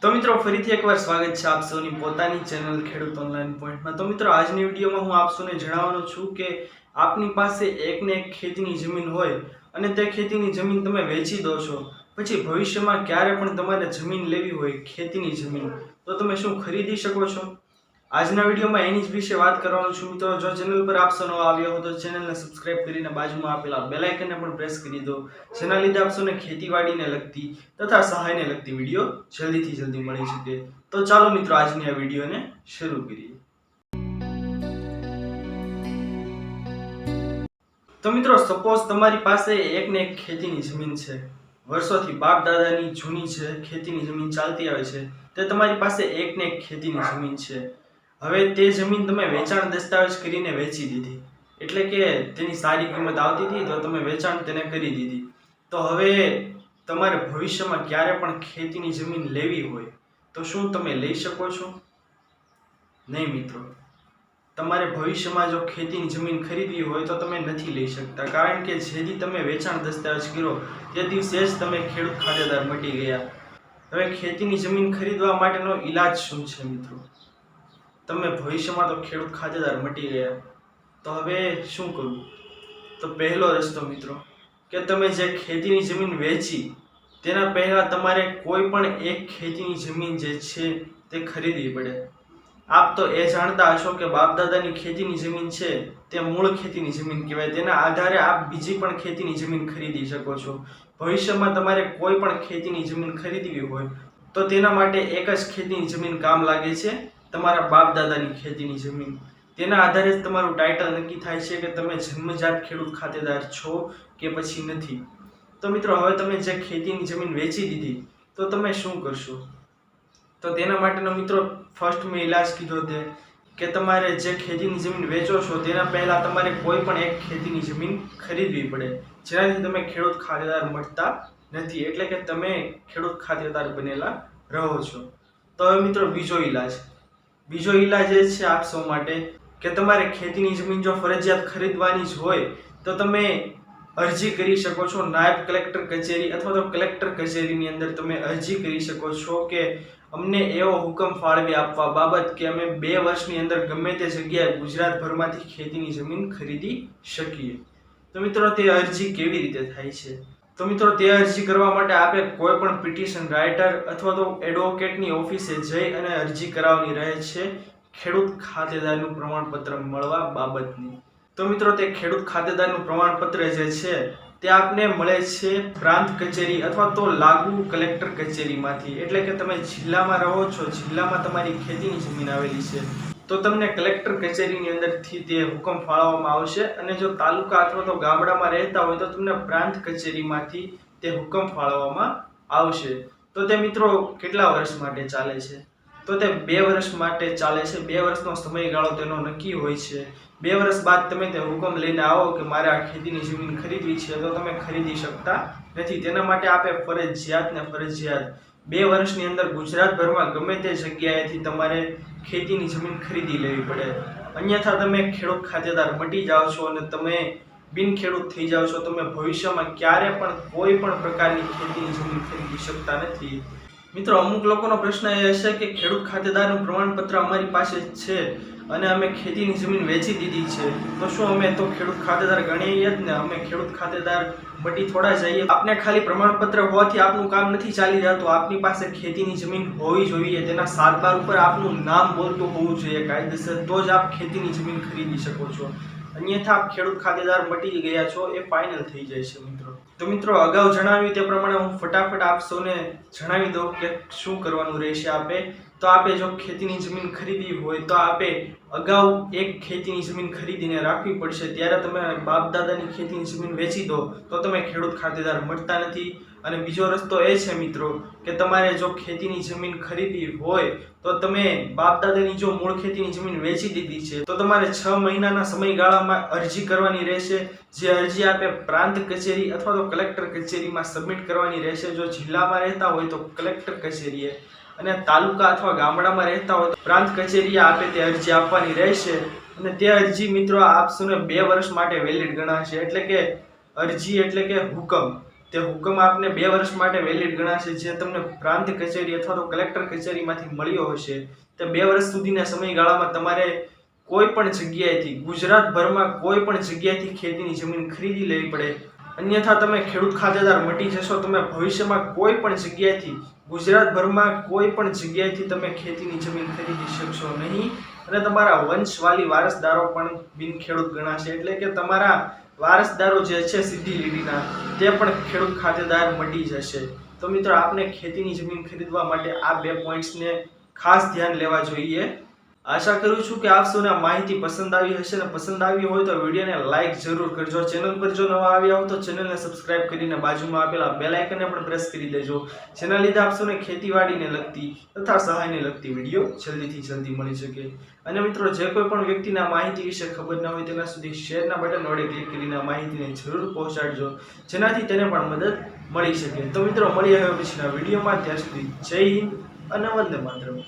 તો મિત્રો ફરીથી એકવાર સ્વાગત છે આપ સૌની પોતાની ચેનલ ખેડૂત ઓનલાઈન પોઈન્ટમાં। તો મિત્રો આજની વિડીયોમાં હું આપ સૌને જણાવવાનો છું કે આપની પાસે એકને એક ખેતીની જમીન હોય અને તે ખેતીની જમીન તમે વેચી દો છો, પછી ભવિષ્યમાં ક્યારે પણ તમારે જમીન લેવી હોય ખેતીની જમીન, તો તમે શું ખરીદી શકો છો? આજના વિડીયોમાં એની જ વિશે વાત કરવાનો છું મિત્રો। જો ચેનલ પર આપ સૌ નવા આવ્યા હો તો ચેનલને સબસ્ક્રાઇબ કરીને બાજુમાં આપેલા બેલ આઇકનને પણ પ્રેસ કરી દો, જેના લીધે આપ સૌને ખેતીવાડીને લગતી તથા સહાયને લગતી વિડીયો જલ્દીથી જલ્દી મળી શકે। તો ચાલો મિત્રો આજની આ વિડીયોને શરૂ કરીએ। તો મિત્રો સપોઝ તમારી પાસે એકને એક ખેતીની જમીન છે, વર્ષોથી બાપ દાદાની જૂની છે ખેતીની જમીન ચાલતી આવે છે, તે તમારી પાસે એકને એક ખેતીની જમીન છે। હવે તે જમીન તમે વેચાણ દસ્તાવેજ કરીને વેચી દીધી, એટલે કે તેની સારી કિંમત આવતી હતી તો તમે વેચાણ તેને કરી દીધી। તો હવે તમારે ભવિષ્યમાં ક્યારે પણ ખેતીની જમીન લેવી હોય તો શું તમે લઈ શકો છો? નહીં મિત્રો, તમારે ભવિષ્યમાં જો ખેતીની જમીન ખરીદવી હોય તો તમે નથી લઈ શકતા, કારણ કે જેથી તમે વેચાણ દસ્તાવેજ કર્યો તે દિવસે જ તમે ખેડૂત ખાતેદાર મટી ગયા। હવે ખેતીની જમીન ખરીદવા માટેનો ઈલાજ શું છે મિત્રો? તમે ભવિષ્યમાં તો ખેડૂત ખાતેદાર મટી ગયા, તો હવે શું કરવું? તો પહેલો રસ્તો મિત્રો કે તમે જે ખેતીની જમીન વેચી તેના પહેલા તમારે કોઈ પણ એક ખેતીની જમીન જે છે તે ખરીદવી પડે। આપ તો એ જાણતા હશો કે બાપ દાદાની ખેતીની જમીન છે તે મૂળ ખેતીની જમીન કહેવાય, તેના આધારે આપ બીજી પણ ખેતીની જમીન ખરીદી શકો છો। ભવિષ્યમાં તમારે કોઈ પણ ખેતીની જમીન ખરીદવી હોય તો તેના માટે એક જ ખેતીની જમીન કામ લાગે છે, તમારા બાપ દાદાની ખેતીની જમીન। તેના આધારે જ તમારું ટાઇટલ નક્કી થાય છે કે તમે જન્મજાત ખેડૂત ખાતેદાર છો કે પછી નથી। તો મિત્રો હવે તમે જે ખેતીની જમીન વેચી દીધી તો તમે શું કરશો? તો તેના માટેનો મિત્રો ફર્સ્ટ મેં ઈલાજ કીધો તે કે તમારે જે ખેતીની જમીન વેચો છો તેના પહેલા તમારે કોઈ પણ એક ખેતીની જમીન ખરીદવી પડે, જેનાથી તમે ખેડૂત ખાતેદાર મળતા નથી, એટલે કે તમે ખેડૂત ખાતેદાર બનેલા રહો છો। તો હવે મિત્રો બીજો ઈલાજ એ છે આપ સૌ માટે કે તમારે ખેતીની જમીન જો ફરજિયાત ખરીદવાની જ હોય તો તમે અરજી કરી શકો છો નાયબ કલેક્ટર કચેરી અથવા તો કલેક્ટર કચેરીની અંદર તમે અરજી કરી શકો છો કે અમને એવો હુકમ ફાળવી આપવા બાબત કે અમે 2 વર્ષની અંદર ગમે તે જગ્યાએ ગુજરાતભરમાંથી ખેતીની જમીન ખરીદી શકીએ। તો મિત્રો તે અરજી કેવી રીતે થાય છે? તો મિત્રો તે અરજી કરવા માટે આપે કોઈ પણ પિટિશન રાઇટર અથવા તો એડવોકેટની ઓફિસે જઈ અને અરજી કરાવવાની રહે છે ખેડૂત ખાતેદારનું પ્રમાણપત્ર મળવા બાબતની। તો મિત્રો તે ખેડૂત ખાતેદારનું પ્રમાણપત્ર જે છે તે આપને મળે છે પ્રાંત કચેરી અથવા તો લાગુ કલેક્ટર કચેરીમાંથી, એટલે કે તમે જિલ્લામાં રહો છો, જિલ્લામાં તમારી ખેતીની જમીન આવેલી છે તો તમને કલેક્ટર કચેરીની અંદરથી તે હુકમ ફાળવવામાં આવશે, અને જો તાલુકા અથવા તો ગામડામાં રહેતા હોય તો તમને પ્રાંત કચેરીમાંથી તે હુકમ ફાળવવામાં આવશે। તો તે મિત્રો કેટલા વર્ષ માટે ચાલે છે? તો તે 2 વર્ષ માટે ચાલે છે। 2 વર્ષનો સમયગાળો તેનો નક્કી હોય છે। 2 વર્ષ બાદ તમે તે હુકમ લઈને આવો કે મારે આ ખેતીની જમીન ખરીદવી છે તો તમે ખરીદી શકતા નથી। તેના માટે આપે ફરજિયાત 2 વર્ષની અંદર ગુજરાતભરમાં ગમે તે જગ્યાએથી તમારે ખેતીની જમીન ખરીદી લેવી પડે, અન્યથા તમે ખેડૂત ખાતેદાર મટી જાઓ છો અને તમે બિન ખેડૂત થઈ જાઓ છો। તમે ભવિષ્યમાં ક્યારે પણ કોઈ પણ પ્રકારની ખેતીની જમીન ખરીદી શકતા નથી। મિત્રો અમુક લોકોનો પ્રશ્ન એ હશે કે ખેડૂત ખાતેદારનું પ્રમાણપત્ર અમારી પાસે છે અને અમે ખેતીની જમીન વેચી દીધી છે તો શું અમે તો ખેડૂત ખાતેદાર ગણીએ જ ને? અમે ખેડૂત ખાતેદાર મટી થોડા જઈએ? આપને ખાલી પ્રમાણપત્ર હોવાથી આપનું કામ નથી ચાલી જતું, આપની પાસે ખેતીની જમીન હોવી જોઈએ, તેના સાતબાર ઉપર આપનું નામ બોલતું હોવું જોઈએ કાયદેસર, તો જ આપ ખેતીની જમીન ખરીદી શકો છો, અન્યથા આપ ખેડૂત ખાતેદાર મટી ગયા છો એ ફાઇનલ થઈ જાય છે મિત્રો। તો મિત્રો અગાઉ જણાવ્યું તે પ્રમાણે હું ફટાફટ આપ સૌને જણાવી દઉં કે શું કરવાનું રહેશે આપે। તો આપે જો ખેતીની જમીન ખરીદવી હોય તો આપે અગાઉ એક ખેતીની જમીન ખરીદીને રાખવી પડશે, ત્યારે તમે બાપ દાદાની ખેતીની જમીન વેચી દો તો તમે ખેડૂત ખાતેદાર મળતા નથી। અને બીજો રસ્તો એ છે મિત્રો કે તમારે જો ખેતીની જમીન ખરીદવી હોય તો તમે બાપ દાદાની જો મૂળ ખેતીની જમીન વેચી દીધી છે તો તમારે 6 મહિનાના સમયગાળામાં અરજી કરવાની રહેશે, જે અરજી આપે પ્રાંત કચેરી અથવા તો કલેક્ટર કચેરીમાં સબમિટ કરવાની રહેશે। જો જિલ્લામાં રહેતા હોય તો કલેક્ટર કચેરીએ, અને તાલુકા અથવા ગામડામાં રહેતા હોય તો પ્રાંત કચેરીએ આપે તે અરજી આપવાની રહેશે, અને તે અરજી મિત્રો આપ સૌને 2 વર્ષ માટે વેલિડ ગણાશે, એટલે કે અરજી એટલે કે હુકમ તે હુકમ આપને 2 વર્ષ માટે વેલિડ ગણાશે, જે તમને પ્રાંત કચેરી અથવા તો કલેક્ટર કચેરીમાંથી મળ્યો હશે. તે 2 વર્ષ સુધીના સમયગાળામાં તમારે કોઈ પણ જગ્યાએથી ગુજરાતભરમાં કોઈ પણ જગ્યાએથી ખેતીની જમીન ખરીદી લેવી પડે, અન્યથા તમે ખેડૂત ખાતેદાર મટી જશો. તમે ભવિષ્યમાં કોઈ પણ જગ્યાએથી ગુજરાતભરમાં કોઈ પણ જગ્યાએથી તમે ખેતીની જમીન ખરીદી શકશો નહીં, અને તમારા વંશવાલી વારસદારો પણ બિનખેડૂત ગણાશે. એટલે કે તમારા વારસદારો જે છે સીધી લીટીના, તે પણ ખેડૂત ખાતેદાર મટી જશે. તો મિત્રો, આપને ખેતીની જમીન ખરીદવા માટે આ 2 પોઈન્ટ્સને ખાસ ધ્યાન લેવા જોઈએ. આશા કરું છું કે આપ સૌને આ માહિતી પસંદ આવી હશે, અને પસંદ આવી હોય તો વિડીયોને લાઈક જરૂર કરજો. ચેનલ પર જો નવા આવ્યા હો તો ચેનલને સબસ્ક્રાઇબ કરીને બાજુમાં આપેલા બેલ આઇકનને પણ પ્રેસ કરી દેજો. જેના લીધે આપ સૌને ખેતીવાડીને લગતી તથા સહાયને લગતી વિડીયો જલ્દીથી જલ્દી મળી શકે. અને મિત્રો, જે કોઈ પણ વ્યક્તિને આ માહિતી વિશે ખબર ન હોય તેના સુધી શેરના બટન વડે ક્લિક કરીને આ માહિતીને જરૂર પહોંચાડજો, જેનાથી તેને પણ મદદ મળી શકે. તો મિત્રો, મળીએ હવે પછીના વિડીયોમાં. ત્યાં સુધી જય હિન્દ અને વંદે માતરમ.